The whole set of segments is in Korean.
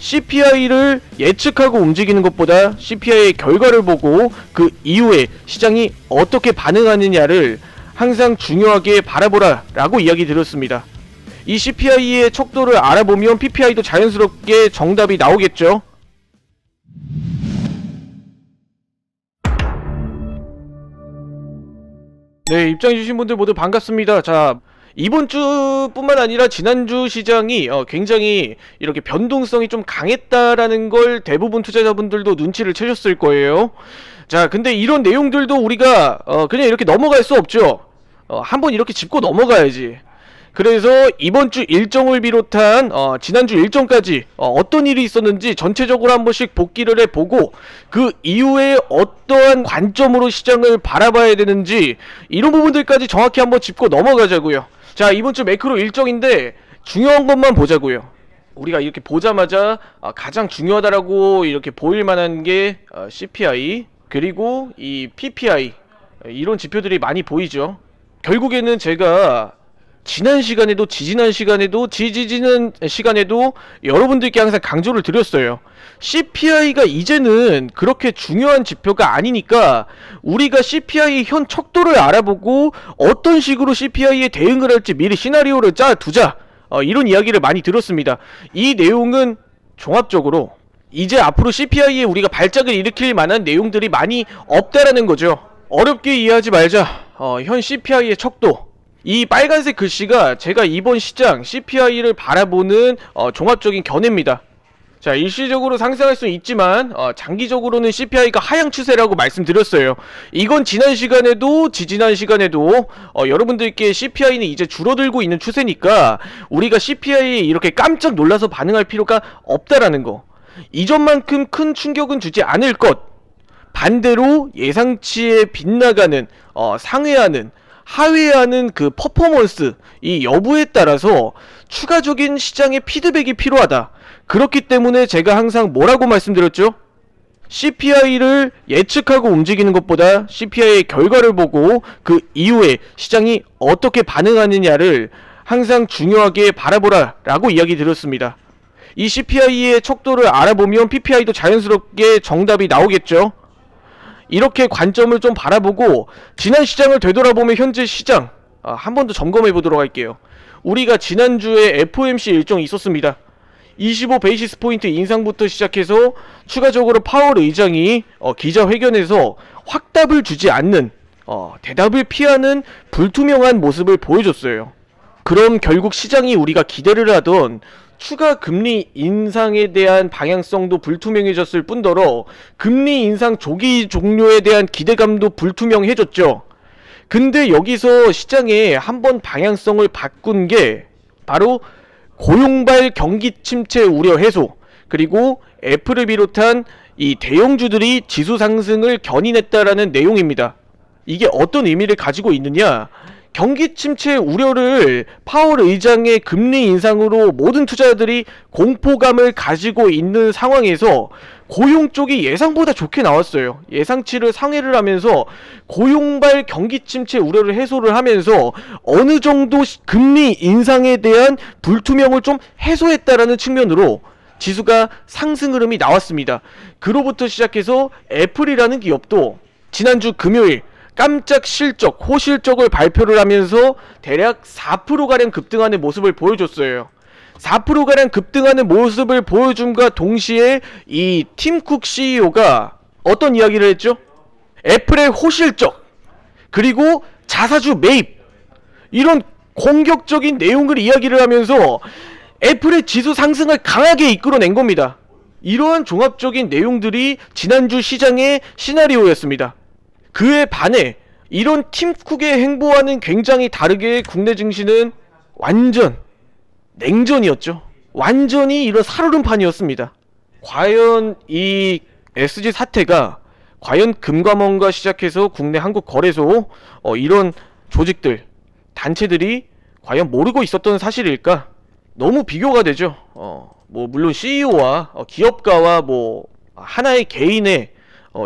CPI를 예측하고 움직이는 것보다 CPI의 결과를 보고 그 이후에 시장이 어떻게 반응하느냐를 항상 중요하게 바라보라 라고 이야기 드렸습니다. 이 CPI의 척도를 알아보면 PPI도 자연스럽게 정답이 나오겠죠. 네, 입장해주신 분들 모두 반갑습니다. 자, 이번 주뿐만 아니라 지난주 시장이 굉장히 이렇게 변동성이 좀 강했다라는 걸 대부분 투자자분들도 눈치를 채셨을 거예요. 자, 근데 이런 내용들도 우리가 그냥 이렇게 넘어갈 수 없죠. 한번 이렇게 짚고 넘어가야지. 그래서 이번 주 일정을 비롯한 지난주 일정까지 어떤 일이 있었는지 전체적으로 한 번씩 복기를 해보고 그 이후에 어떠한 관점으로 시장을 바라봐야 되는지 이런 부분들까지 정확히 한번 짚고 넘어가자고요. 자, 이번 주 매크로 일정인데 중요한 것만 보자고요. 우리가 이렇게 보자마자 가장 중요하다라고 이렇게 보일 만한 게 CPI 그리고 이 PPI 이런 지표들이 많이 보이죠. 결국에는 제가 지난 시간에도 지지난 시간에도 지지지난 시간에도 여러분들께 항상 강조를 드렸어요. CPI가 이제는 그렇게 중요한 지표가 아니니까 우리가 CPI 현 척도를 알아보고 어떤 식으로 CPI에 대응을 할지 미리 시나리오를 짜두자, 이런 이야기를 많이 들었습니다. 이 내용은 종합적으로 이제 앞으로 CPI에 우리가 발작을 일으킬 만한 내용들이 많이 없다라는 거죠. 어렵게 이해하지 말자. 현 CPI의 척도, 이 빨간색 글씨가 제가 이번 시장 CPI를 바라보는 종합적인 견해입니다. 자, 일시적으로 상승할 수 있지만 장기적으로는 CPI가 하향 추세라고 말씀드렸어요. 이건 지난 시간에도 지지난 시간에도 여러분들께 CPI는 이제 줄어들고 있는 추세니까 우리가 CPI에 이렇게 깜짝 놀라서 반응할 필요가 없다라는 거, 이전만큼 큰 충격은 주지 않을 것, 반대로 예상치에 빗나가는 상회하는 하회하는 그 퍼포먼스 이 여부에 따라서 추가적인 시장의 피드백이 필요하다. 그렇기 때문에 제가 항상 뭐라고 말씀드렸죠? CPI를 예측하고 움직이는 것보다 CPI의 결과를 보고 그 이후에 시장이 어떻게 반응하느냐를 항상 중요하게 바라보라 라고 이야기 드렸습니다. 이 CPI의 척도를 알아보면 PPI도 자연스럽게 정답이 나오겠죠. 이렇게 관점을 좀 바라보고 지난 시장을 되돌아보면 현재 시장 한 번 더 점검해 보도록 할게요. 우리가 지난주에 FOMC 일정이 있었습니다. 25 베이시스 포인트 인상부터 시작해서 추가적으로 파월 의장이 기자회견에서 확답을 주지 않는, 대답을 피하는 불투명한 모습을 보여줬어요. 그럼 결국 시장이 우리가 기대를 하던 추가 금리 인상에 대한 방향성도 불투명해졌을 뿐더러 금리 인상 조기 종료에 대한 기대감도 불투명해졌죠. 근데 여기서 시장에 한번 방향성을 바꾼 게 바로 고용발 경기 침체 우려 해소, 그리고 애플을 비롯한 이 대형주들이 지수 상승을 견인했다라는 내용입니다. 이게 어떤 의미를 가지고 있느냐? 경기 침체 우려를 파월 의장의 금리 인상으로 모든 투자자들이 공포감을 가지고 있는 상황에서 고용 쪽이 예상보다 좋게 나왔어요. 예상치를 상회를 하면서 고용발 경기 침체 우려를 해소를 하면서 어느 정도 금리 인상에 대한 불투명을 좀 해소했다라는 측면으로 지수가 상승 흐름이 나왔습니다. 그로부터 시작해서 애플이라는 기업도 지난주 금요일 깜짝 실적, 호실적을 발표를 하면서 대략 4%가량 급등하는 모습을 보여줬어요. 4%가량 급등하는 모습을 보여줌과 동시에 이 팀 쿡 CEO가 어떤 이야기를 했죠? 애플의 호실적, 그리고 자사주 매입, 이런 공격적인 내용을 이야기를 하면서 애플의 지수 상승을 강하게 이끌어낸 겁니다. 이러한 종합적인 내용들이 지난주 시장의 시나리오였습니다. 그에 반해 이런 팀 쿡의 행보와는 굉장히 다르게 국내 증시는 완전 냉전이었죠. 완전히 이런 살얼음판이었습니다. 과연 이 SG 사태가 과연 금감원과 시작해서 국내 한국거래소 이런 조직들, 단체들이 과연 모르고 있었던 사실일까? 너무 비교가 되죠. 뭐 물론 CEO와 기업가와 뭐 하나의 개인의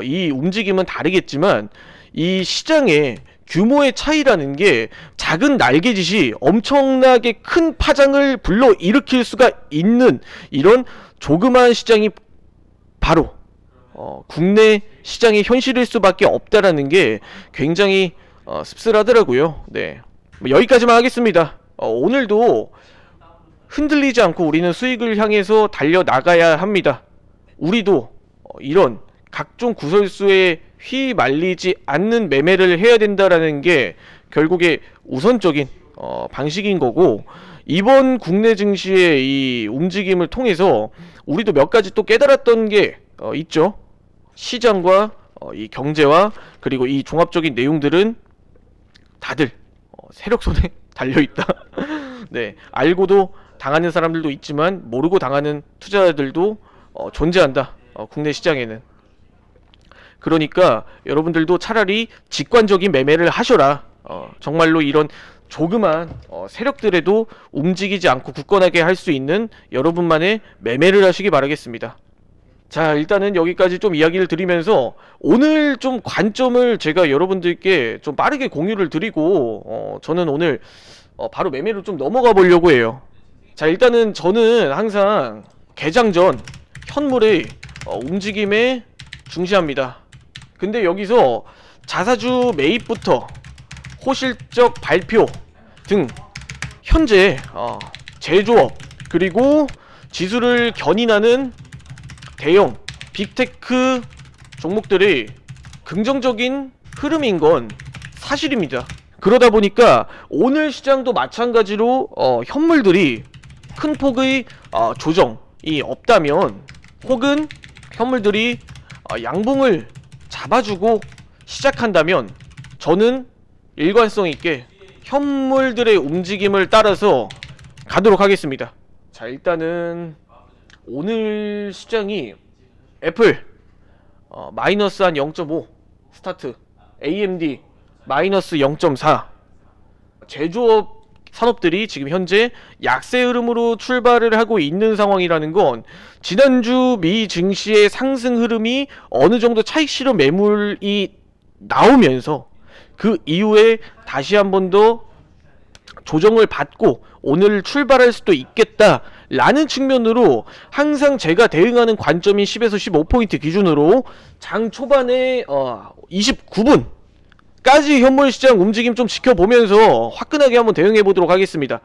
이 움직임은 다르겠지만 이 시장에 규모의 차이라는 게 작은 날개짓이 엄청나게 큰 파장을 불러일으킬 수가 있는 이런 조그마한 시장이 바로 국내 시장의 현실일 수밖에 없다라는 게 굉장히 씁쓸하더라고요. 네, 뭐 여기까지만 하겠습니다. 오늘도 흔들리지 않고 우리는 수익을 향해서 달려나가야 합니다. 우리도 이런 각종 구설수에 휘말리지 않는 매매를 해야 된다라는 게 결국에 우선적인 방식인 거고, 이번 국내 증시의 이 움직임을 통해서 우리도 몇 가지 또 깨달았던 게 있죠. 시장과 이 경제와 그리고 이 종합적인 내용들은 다들 세력손에 달려있다. 네, 알고도 당하는 사람들도 있지만 모르고 당하는 투자자들도 존재한다. 국내 시장에는. 그러니까 여러분들도 차라리 직관적인 매매를 하셔라. 정말로 이런 조그만 세력들에도 움직이지 않고 굳건하게 할 수 있는 여러분만의 매매를 하시기 바라겠습니다. 자, 일단은 여기까지 좀 이야기를 드리면서 오늘 좀 관점을 제가 여러분들께 좀 빠르게 공유를 드리고 저는 오늘 바로 매매로 좀 넘어가 보려고 해요. 자, 일단은 저는 항상 개장 전 현물의 움직임에 중시합니다. 근데 여기서 자사주 매입부터 호실적 발표 등 현재 제조업 그리고 지수를 견인하는 대형 빅테크 종목들이 긍정적인 흐름인 건 사실입니다. 그러다 보니까 오늘 시장도 마찬가지로 현물들이 큰 폭의 조정이 없다면, 혹은 현물들이 양봉을 잡아주고 시작한다면 저는 일관성 있게 현물들의 움직임을 따라서 가도록 하겠습니다. 자, 일단은 오늘 시장이 애플 마이너스 한 0.5 스타트, AMD 마이너스 0.4, 제조업 산업들이 지금 현재 약세 흐름으로 출발을 하고 있는 상황이라는 건 지난주 미 증시의 상승 흐름이 어느 정도 차익 실현 매물이 나오면서 그 이후에 다시 한 번 더 조정을 받고 오늘 출발할 수도 있겠다라는 측면으로 항상 제가 대응하는 관점이 10에서 15포인트 기준으로 장 초반에 29분까지 현물 시장 움직임 좀 지켜보면서 화끈하게 한번 대응해 보도록 하겠습니다.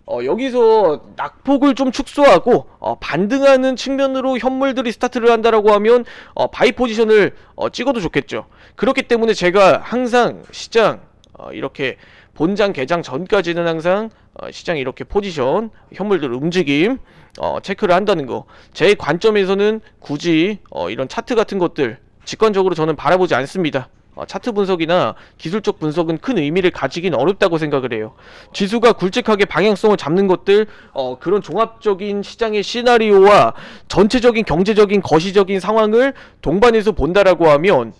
여기서 낙폭을 좀 축소하고 반등하는 측면으로 현물들이 스타트를 한다라고 하면 바이 포지션을 찍어도 좋겠죠. 그렇기 때문에 제가 항상 시장 이렇게 본장 개장 전까지는 항상 시장 이렇게 포지션 현물들 움직임 체크를 한다는 거, 제 관점에서는 굳이 이런 차트 같은 것들 직관적으로 저는 바라보지 않습니다. 차트 분석이나 기술적 분석은 큰 의미를 가지긴 어렵다고 생각을 해요. 지수가 굵직하게 방향성을 잡는 것들, 그런 종합적인 시장의 시나리오와 전체적인 경제적인 거시적인 상황을 동반해서 본다라고 하면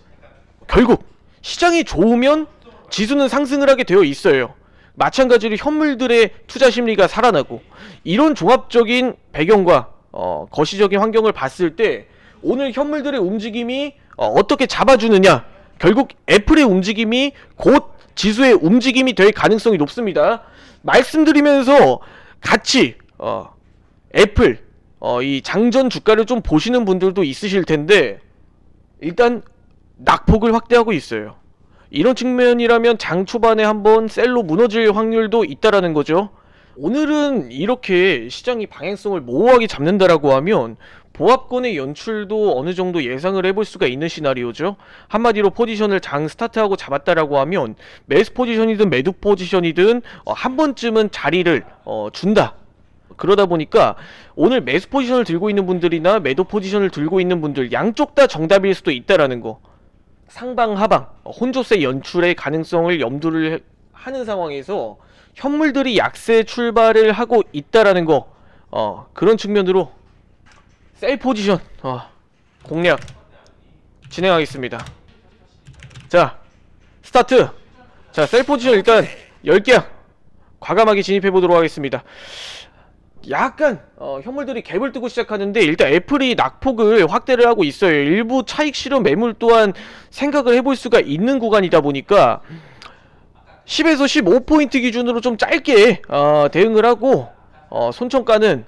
결국 시장이 좋으면 지수는 상승을 하게 되어 있어요. 마찬가지로 현물들의 투자 심리가 살아나고, 이런 종합적인 배경과 거시적인 환경을 봤을 때 오늘 현물들의 움직임이 어떻게 잡아주느냐, 결국 애플의 움직임이 곧 지수의 움직임이 될 가능성이 높습니다. 말씀드리면서 같이 애플 이 장전 주가를 좀 보시는 분들도 있으실 텐데, 일단 낙폭을 확대하고 있어요. 이런 측면이라면 장 초반에 한번 셀로 무너질 확률도 있다라는 거죠. 오늘은 이렇게 시장이 방향성을 모호하게 잡는다라고 하면 보합권의 연출도 어느 정도 예상을 해볼 수가 있는 시나리오죠. 한마디로 포지션을 장 스타트하고 잡았다라고 하면 매수 포지션이든 매도 포지션이든 한 번쯤은 자리를 준다. 그러다 보니까 오늘 매수 포지션을 들고 있는 분들이나 매도 포지션을 들고 있는 분들 양쪽 다 정답일 수도 있다라는 거. 상방 하방 혼조세 연출의 가능성을 염두를 하는 상황에서 현물들이 약세 출발을 하고 있다라는 거, 그런 측면으로 셀 포지션 공략 진행하겠습니다. 자, 스타트. 자, 셀 포지션 일단 10개 과감하게 진입해 보도록 하겠습니다. 약간 현물들이 갭을 뜨고 시작하는데 일단 애플이 낙폭을 확대를 하고 있어요. 일부 차익 실현 매물 또한 생각을 해볼 수가 있는 구간이다 보니까 10에서 15포인트 기준으로 좀 짧게 대응을 하고 손천가는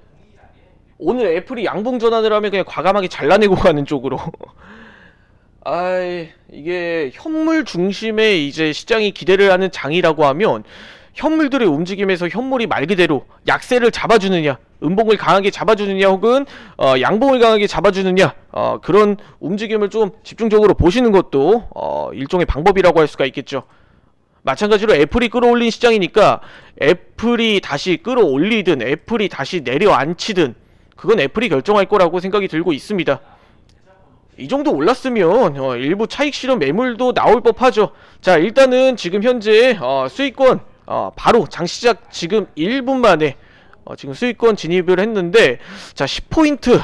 오늘 애플이 양봉 전환을 하면 그냥 과감하게 잘라내고 가는 쪽으로 아이, 이게 현물 중심의 이제 시장이 기대를 하는 장이라고 하면 현물들의 움직임에서 현물이 말 그대로 약세를 잡아주느냐, 음봉을 강하게 잡아주느냐, 혹은 양봉을 강하게 잡아주느냐, 그런 움직임을 좀 집중적으로 보시는 것도 일종의 방법이라고 할 수가 있겠죠. 마찬가지로 애플이 끌어올린 시장이니까 애플이 다시 끌어올리든 애플이 다시 내려앉히든 그건 애플이 결정할 거라고 생각이 들고 있습니다. 이 정도 올랐으면 일부 차익 실현 매물도 나올 법하죠. 자, 일단은 지금 현재 수익권 바로 장시작 지금 1분 만에 지금 수익권 진입을 했는데, 자, 10포인트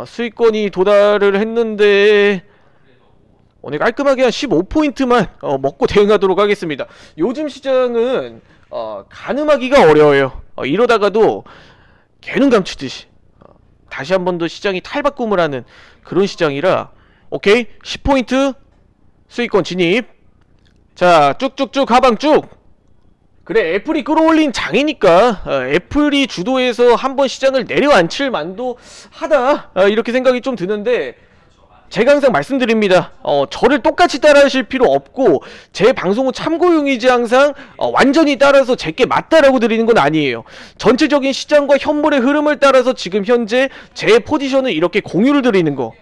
수익권이 도달을 했는데 오늘 깔끔하게 한 15포인트만 먹고 대응하도록 하겠습니다. 요즘 시장은 가늠하기가 어려워요. 이러다가도 개눈 감추듯이 다시 한 번 더 시장이 탈바꿈을 하는 그런 시장이라. 오케이, 10포인트 수익권 진입. 자, 쭉쭉쭉 하방 쭉. 그래, 애플이 끌어올린 장이니까 애플이 주도해서 한번 시장을 내려앉힐 만도 하다, 이렇게 생각이 좀 드는데, 제가 항상 말씀드립니다. 저를 똑같이 따라하실 필요 없고 제 방송은 참고용이지 항상 완전히 따라서 제게 맞다라고 드리는 건 아니에요. 전체적인 시장과 현물의 흐름을 따라서 지금 현재 제 포지션을 이렇게 공유를 드리는 거,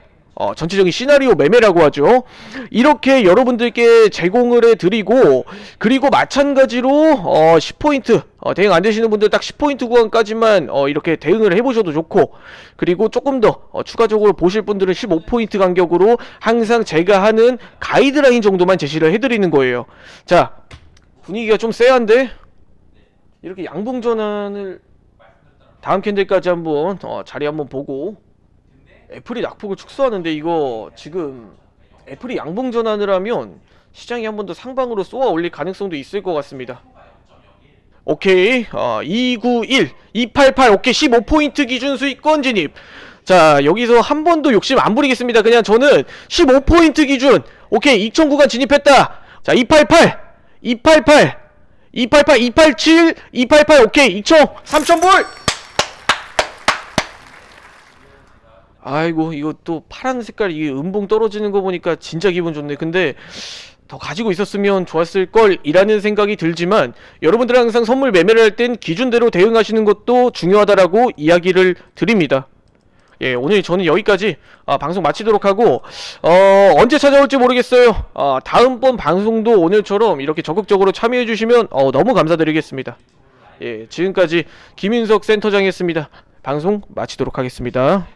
전체적인 시나리오 매매라고 하죠. 이렇게 여러분들께 제공을 해드리고, 그리고 마찬가지로 10포인트 대응 안 되시는 분들 딱 10포인트 구간까지만 이렇게 대응을 해보셔도 좋고, 그리고 조금 더 추가적으로 보실 분들은 15포인트 간격으로 항상 제가 하는 가이드라인 정도만 제시를 해드리는 거예요. 자, 분위기가 좀 쎄한데 이렇게 양봉 전환을 다음 캔들까지 한번 자리 한번 보고, 애플이 낙폭을 축소하는데 이거 지금 애플이 양봉 전환을 하면 시장이 한 번 더 상방으로 쏘아 올릴 가능성도 있을 것 같습니다. 오케이, 291, 288, 오케이, 15포인트 기준 수익권 진입. 자, 여기서 한 번도 욕심 안 부리겠습니다. 그냥 저는 15포인트 기준, 오케이, 2000 구간 진입했다. 자, 288, 288, 288, 287, 288, 오케이, 2000, 3000불! 아이고, 이거 또 파란 색깔 이게 음봉 떨어지는 거 보니까 진짜 기분 좋네. 근데 더 가지고 있었으면 좋았을 걸 이라는 생각이 들지만, 여러분들 항상 선물 매매를 할 땐 기준대로 대응하시는 것도 중요하다라고 이야기를 드립니다. 예, 오늘 저는 여기까지 방송 마치도록 하고, 언제 찾아올지 모르겠어요. 다음번 방송도 오늘처럼 이렇게 적극적으로 참여해 주시면 너무 감사드리겠습니다. 예, 지금까지 김인석 센터장이었습니다. 방송 마치도록 하겠습니다.